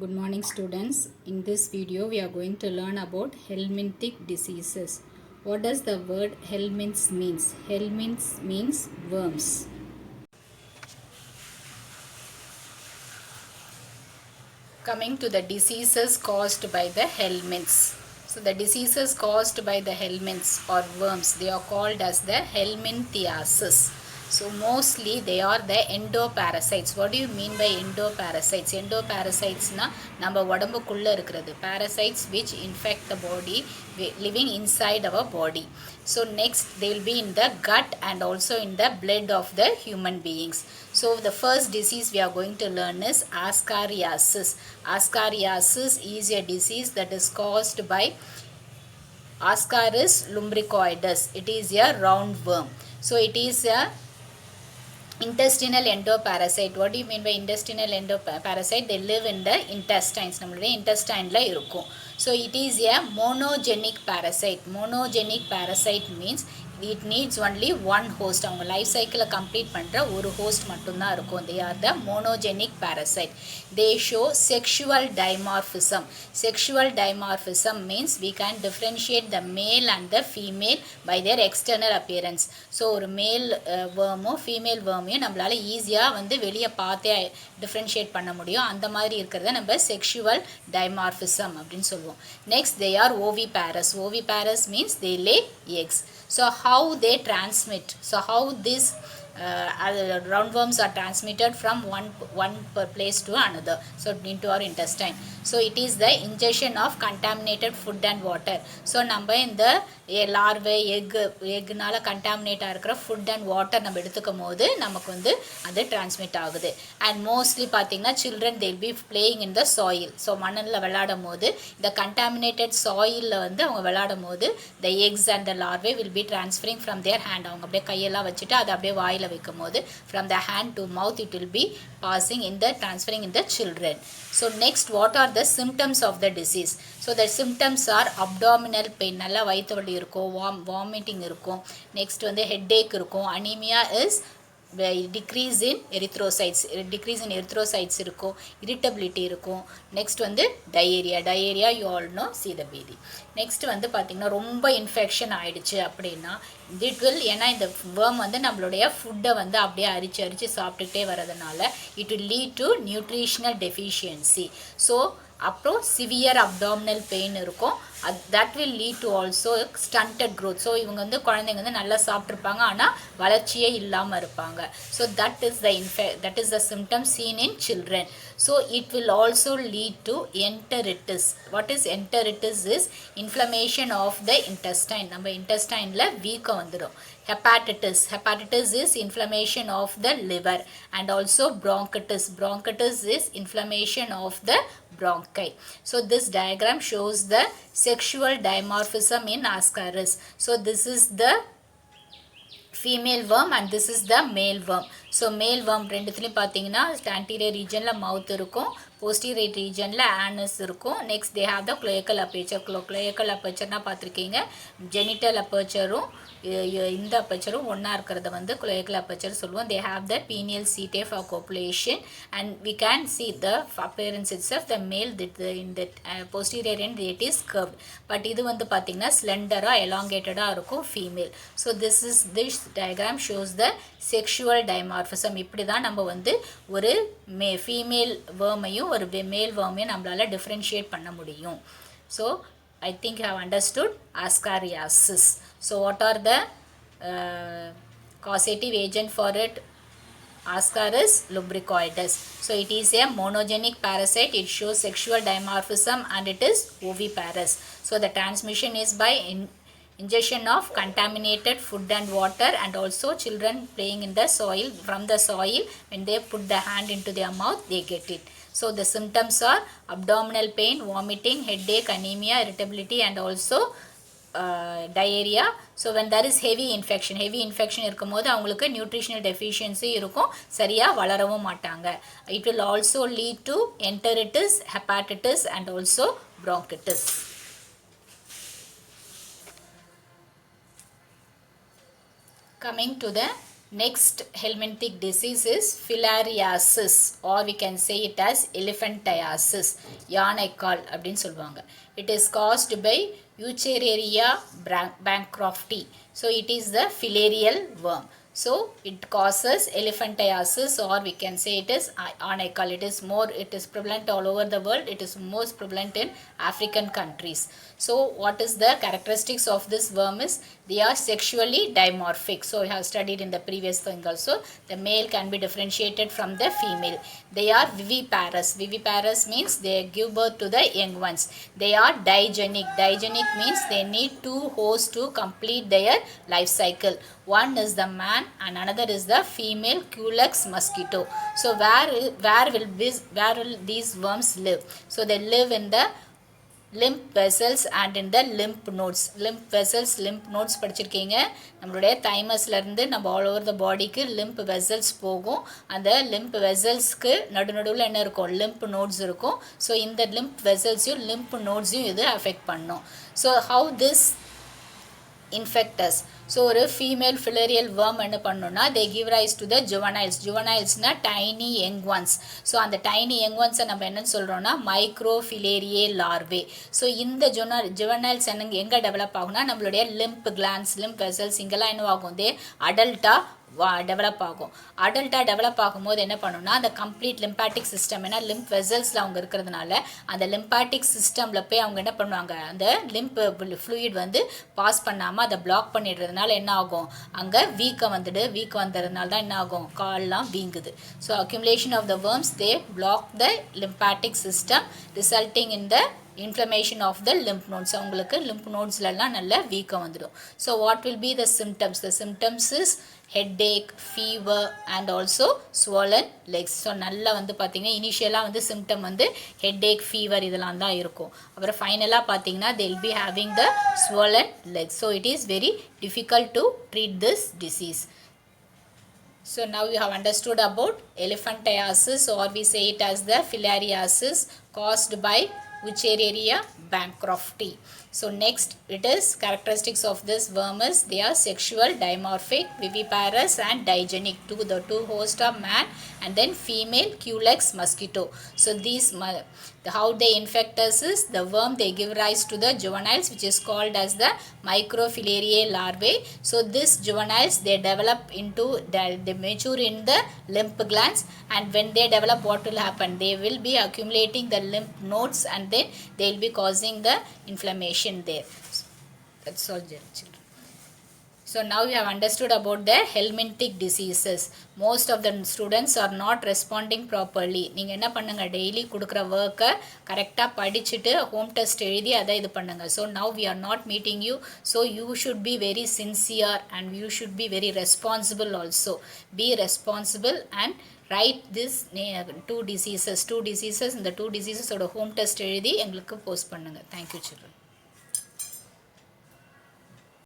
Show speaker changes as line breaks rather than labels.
Good morning students. In this video we are going to learn about helminthic diseases. What does the word helminths means? Helminths means worms. Coming to the diseases caused by the helminths. So the diseases caused by the helminths or worms, they are called as the helminthiasis. So mostly they are the endoparasites. What do you mean by endoparasites? Endoparasites na நம்ம உடம்புக்குள்ள இருக்கிறது. Parasites which infect the body living inside our body. So next they will be in the gut and also in the blood of the human beings. So the first disease we are going to learn is ascariasis. Ascariasis is a disease that is caused by Ascaris lumbricoides. It is a roundworm. So it is a intestinal endoparasite. What do you mean by intestinal endoparasite? They live in the intestines. நம்மளுடைய intestineல இருக்கும். So it is a monogenic parasite. Monogenic parasite means it needs only one host. அவங்க life சைக்கிளை complete பண்ணுற ஒரு host மட்டும்தான் இருக்கும். They are the monogenic parasite. They show sexual dimorphism. Sexual dimorphism means we can differentiate the male and the female by their external appearance. So ஒரு மேல் வேர்மும் female வேர்மையும் நம்மளால் ஈஸியாக வந்து வெளியே பார்த்தே டிஃப்ரென்ஷியேட் பண்ண முடியும். அந்த மாதிரி இருக்கிறத நம்ம செக்ஷுவல் டைமார்ஃபிசம் அப்படின்னு சொல்லுவோம். Next they are oviparous. Oviparous means they lay eggs. So how they transmit? So how this roundworms are transmitted from one place to another, so into our intestine. So it is the ingestion of contaminated food and water. So நம்ம இந்த larvae எக்னால contaminate ஆகிருக்கிற food and water நம்ம எடுத்துக்கும் போது நமக்கு வந்து அது டிரான்ஸ்மிட் ஆகுது. அண்ட் மோஸ்ட்லி பார்த்தீங்கன்னா children they'll be playing in the soil. So மண்ணில் விளையாடும் போது இந்த கண்டாமினேட்டட் சாயிலில் வந்து அவங்க விளையாடும் போது the eggs and the larvae will be transferring from their hand. அவங்க அப்படியே கையெல்லாம் வச்சுட்டு அதை அப்படியே வாயில் வைக்கும் போது from the hand to mouth it will be passing in the transferring in the children. So next, what are the symptoms of the disease? So the symptoms are abdominal pain, நல்லா வயிற்று வலி இருக்கும், vomiting இருக்கும், next வந்து headache இருக்கும், anemia is decrease in erythrocytes இருக்கும், irritability இருக்கும், next வந்து diarrhea you all know, see the baby. Next வந்து பார்த்திங்கன்னா ரொம்ப இன்ஃபெக்ஷன் ஆகிடுச்சு அப்படின்னா இட் வில், ஏன்னா இந்த வேர்ம் வந்து நம்மளுடைய ஃபுட்டை வந்து அப்படியே அரிச்சு சாப்பிட்டுட்டே வரதுனால it will lead to nutritional deficiency. So அப்புறம் சிவியர் அப்டாமினல் பெயின் இருக்கும். That will lead to also stunted growth. So இவங்க வந்து குழந்தைங்க வந்து நல்லா சாப்பிட்ருப்பாங்க ஆனால் வளர்ச்சியே இல்லாமல் இருப்பாங்க. So that is the symptom seen in children. So it will also lead to enteritis. What is enteritis? Is inflammation of the intestine. நம்ம intestineல வீக்கம் வந்துடும். Hepatitis is inflammation of the liver, and also bronchitis is inflammation of the bronchi. So this diagram shows the sexual dimorphism in Ascaris. So this is the female worm and this is the male worm. So male worm ரெண்டுத்துலேயும் பார்த்தீங்கன்னா anterior ரீஜனில் mouth இருக்கும், posterior ரீஜனில் anus இருக்கும். Next they have the cloacal aperture. Cloacal அப்பேச்சர்னால் பார்த்துருக்கீங்க, genital அப்பேச்சரும் இந்த அப்பேச்சரும் ஒன்றா இருக்கிறத வந்து குளோயக்கல் அப்பேச்சர் சொல்லுவோம். They have the penial setae for copulation and we can see the appearance it's of the male in that posterior end it is curved. But இது வந்து பார்த்திங்கன்னா ஸ்லெண்டராக எலாங்கேட்டடாக இருக்கும் female. So this diagram shows the sexual dimorphism. இப்படி தான் நம்ம வந்து ஒரு ஃபீமேல் வேர்மையும் ஒரு மேல் வேர்மையும் நம்மளால் டிஃப்ரென்ஷியேட் பண்ண முடியும். So I think you have understood ascariasis. So what are the causative agent for it? Ascaris lumbricoides. So it is a monogenic parasite. It shows sexual dimorphism and it is oviparous. So the transmission is by ingestion of contaminated food and water, and also children playing in the soil. From the soil, when they put the hand into their mouth, they get it. So the symptoms are abdominal pain, vomiting, headache, anemia, irritability, and also diarrhea. So when there is heavy infection இருக்கும்போது அவங்களுக்கு nutritional deficiency இருக்கும், சரியாக வளரவும் மாட்டாங்க. It will also lead to enteritis, hepatitis, and also bronchitis. Coming to the Next helminthic disease is filariasis, or we can say it as elephantiasis, யானைக்கால் அப்படின்னு சொல்லுவாங்க. It is caused by Euchereria bancrofti. So it is the filarial worm. So it causes elephantiasis, or we can say it is யானைக்கால். It is prevalent all over the world. It is most prevalent in African countries. So what is the characteristics of this worm is they are sexually dimorphic. So we have studied in the previous thing also. The male can be differentiated from the female. They are viviparous. Viviparous means they give birth to the young ones. They are digenic. Digenic means they need two hosts to complete their life cycle. One is the man and another is the female Culex mosquito. So where will these worms live? So they live in the lymph vessels and in the lymph nodes. Lymph vessels, lymph nodes படிச்சிருக்கீங்க. நம்மளுடைய தைமஸ்லேருந்து நம்ம all over the பாடிக்கு lymph vessels போகும். அந்த lymph vesselsக்கு நடுநடுவில் என்ன இருக்கும்? lymph nodes இருக்கும். So இந்த lymph vesselsயும் lymph nodesயும் இது அஃபெக்ட் பண்ணும். So how this infect us? So ஒரு ஃபீமேல் ஃபிலரியல் வேர்ம் என்ன பண்ணணும்னா they give rise to the juveniles. Juvenilesனா tiny young ones. So அந்த tiny young onesஸை நம்ம என்னன்னு சொல்கிறோம்னா மைக்ரோஃபிலேரியே லார்வே. ஸோ இந்த ஜுவனைல்ஸ் எங்கே டெவலப் ஆகும்னா நம்மளுடைய லிம்ப் கிளான்ஸ், லிம்ப் வெசல்ஸ் இங்கெல்லாம் என்ன ஆகும்? அடல்ட்டாக டெவலப் ஆகும். அடல்ட்டாக டெவலப் ஆகும்போது என்ன பண்ணுன்னா அந்த கம்ப்ளீட் லிம்பாட்டிக் சிஸ்டம், ஏன்னா லிம்ப் வெசல்ஸில் அவங்க இருக்கிறதுனால அந்த லிம்பாட்டிக் சிஸ்டமில் போய் அவங்க என்ன பண்ணுவாங்க, அந்த லிம்ப் ஃப்ளூயிட் வந்து பாஸ் பண்ணாமல் அதை பிளாக் பண்ணிடுறதுனால என்ன ஆகும், அங்கே வீக்கம் வந்ததுனால தான் என்ன ஆகும், கால்லாம் வீங்குது. So accumulation of the worms they block the lymphatic system resulting in the inflammation of the lymph nodes. அவங்களுக்கு lymph nodesலாம் நல்ல வீக்கம் வந்துடும். So what will be the symptoms? The symptoms is headache, fever and also swollen legs. So நல்லா வந்து பார்த்தீங்கன்னா இனிஷியலாக வந்து சிம்டம் வந்து headache, fever இதெல்லாம் தான் இருக்கும். அப்புறம் ஃபைனலாக பார்த்தீங்கன்னா they will be having the swollen legs. So it is very difficult to treat this disease. So now you have understood about elephantiasis, or we say it as the filariasis, caused by Euchereria bancrofti. So next it is characteristics of this worm is they are sexual, dimorphic, viviparous and digenic to the two host of man and then female Culex mosquito. So these how they infect us is the worm they give rise to the juveniles, which is called as the microfilariae larvae. So these juveniles they develop into they mature in the lymph glands, and when they develop what will happen, they will be accumulating the lymph nodes and then they will be causing the inflammation there. That's all children. So now you have understood about the helminthic diseases. Most of the students are not responding properly. நீங்கள் என்ன பண்ணுங்க, daily கொடுக்குற ஒர்க்கை கரெக்டாக படிச்சுட்டு home test எழுதி அதை இது பண்ணுங்க. So now we are not meeting you, so you should be very sincere and you should be very responsible also. Be responsible and write this two diseases இந்த டூ டிசீசஸோட ஹோம் டெஸ்ட் எழுதி எங்களுக்கு post பண்ணுங்கள். Thank you children.